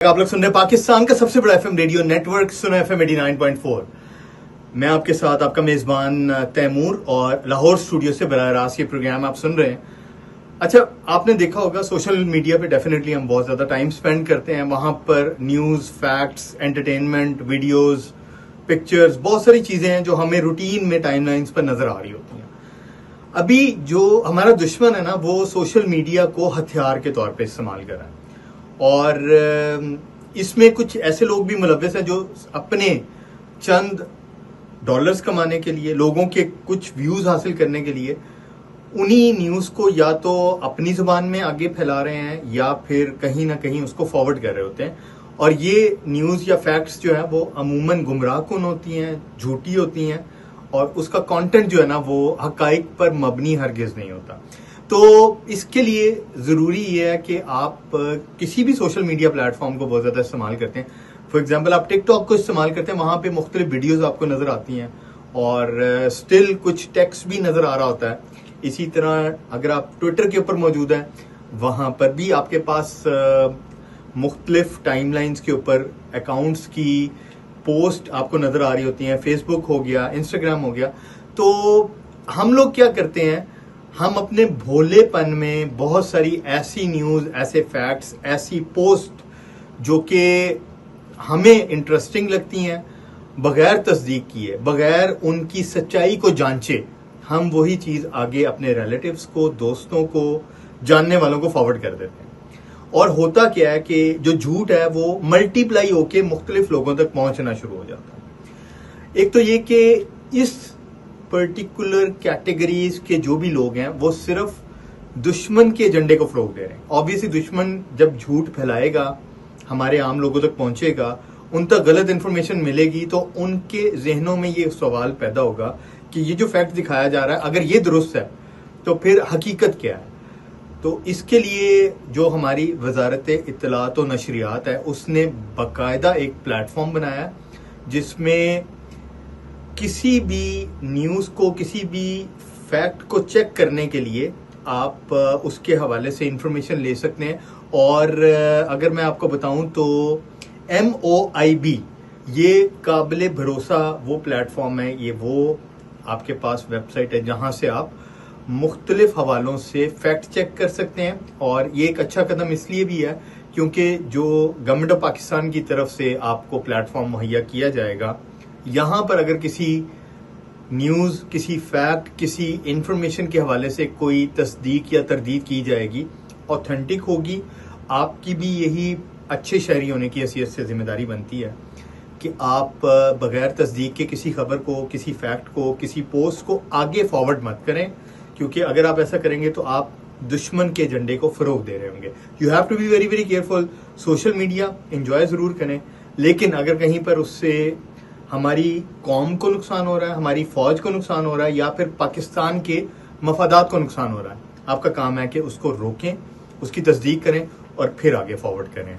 आप लोग सुन रहे हैं पाकिस्तान का सबसे बड़ा एफएम रेडियो नेटवर्क सुनो एफएम 89.4। मैं आपके साथ आपका मेजबान तैमूर और लाहौर स्टूडियो से बराह रास्त ये प्रोग्राम आप सुन रहे हैं। अच्छा, आपने देखा होगा सोशल मीडिया पे डेफिनेटली हम बहुत ज्यादा टाइम स्पेंड करते हैं। वहां पर news, facts, entertainment, videos, pictures, बहुत सारी चीजें हैं जो हमें रूटीन में टाइमलाइंस पर नजर आ रही होती हैं। अभी जो हमारा दुश्मन है ना, वो सोशल मीडिया को हथियार के तौर पर इस्तेमाल कर रहा है और इसमें कुछ ऐसे लोग भी मुलव्वस हैं जो अपने चंद डॉलर्स कमाने के लिए, लोगों के कुछ व्यूज हासिल करने के लिए उन्हीं न्यूज को या तो अपनी जुबान में आगे फैला रहे हैं या फिर कहीं ना कहीं उसको फॉरवर्ड कर रहे होते हैं। और ये न्यूज या फैक्ट्स जो है वो अमूमन गुमराहकुन होती हैं, झूठी होती हैं और उसका कंटेंट जो है ना वो हकाइक पर मबनी हरगिज नहीं होता। तो इसके लिए जरूरी ये है कि आप किसी भी सोशल मीडिया प्लेटफॉर्म को बहुत ज्यादा इस्तेमाल करते हैं। फॉर एग्जाम्पल, आप टिकटॉक को इस्तेमाल करते हैं, वहां पे मुख्तलिफ वीडियोस आपको नजर आती हैं और स्टिल कुछ टेक्स्ट भी नजर आ रहा होता है। इसी तरह अगर आप ट्विटर के ऊपर मौजूद हैं, वहां पर भी आपके पास मुख्तलिफ टाइमलाइंस के ऊपर अकाउंट्स की पोस्ट आपको नजर आ रही होती हैं। फेसबुक हो गया, इंस्टाग्राम हो गया। तो हम लोग क्या करते हैं, हम अपने भोलेपन में बहुत सारी ऐसी न्यूज, ऐसे फैक्ट्स, ऐसी पोस्ट जो कि हमें इंटरेस्टिंग लगती हैं, बगैर तस्दीक किए, बगैर उनकी सच्चाई को जांचे, हम वही चीज आगे अपने रिलेटिव्स को, दोस्तों को, जानने वालों को फॉरवर्ड कर देते हैं। और होता क्या है कि जो झूठ है वो मल्टीप्लाई होके मुख्तलिफ लोगों तक पहुंचना शुरू हो जाता है। एक तो ये कि इस पर्टिकुलर कैटेगरीज के जो भी लोग हैं वो सिर्फ दुश्मन के एजेंडे को फरोग दे रहे हैं। ऑब्वियसली दुश्मन जब झूठ फैलाएगा, हमारे आम लोगों तक पहुंचेगा, उन तक गलत इंफॉर्मेशन मिलेगी, तो उनके जहनों में ये सवाल पैदा होगा कि ये जो फैक्ट दिखाया जा रहा है अगर ये दुरुस्त है तो फिर हकीकत क्या है। तो इसके लिए जो हमारी वजारत इत्तलात और नशरियात है उसने बाकायदा एक प्लेटफॉर्म बनाया है जिसमें किसी भी न्यूज को, किसी भी फैक्ट को चेक करने के लिए आप उसके हवाले से इंफॉर्मेशन ले सकते हैं। और अगर मैं आपको बताऊं तो MOIB ये काबिल भरोसा वो प्लेटफॉर्म है, ये वो आपके पास वेबसाइट है जहां से आप मुख्तलिफ हवालों से फैक्ट चेक कर सकते हैं। और ये एक अच्छा कदम इसलिए भी है क्योंकि जो गवर्नमेंट ऑफ पाकिस्तान की तरफ से आपको प्लेटफॉर्म मुहैया किया जाएगा, यहां पर अगर किसी न्यूज, किसी फैक्ट, किसी इंफॉर्मेशन के हवाले से कोई तस्दीक या तरदीद की जाएगी, ऑथेंटिक होगी, आपकी भी यही अच्छे शहरी होने की हैसियत से जिम्मेदारी बनती है कि आप बगैर तस्दीक के किसी खबर को, किसी फैक्ट को, किसी पोस्ट को आगे फॉरवर्ड मत करें, क्योंकि अगर आप ऐसा करेंगे तो आप दुश्मन के एजेंडे को फरोग दे रहे होंगे। You have to be very very careful. Social media enjoy जरूर करें, लेकिन अगर कहीं पर उससे हमारी कौम को नुकसान हो रहा है, हमारी फौज को नुकसान हो रहा है या फिर पाकिस्तान के मफादात को नुकसान हो रहा है, आपका काम है कि उसको रोकें, उसकी तस्दीक करें और फिर आगे फॉरवर्ड करें।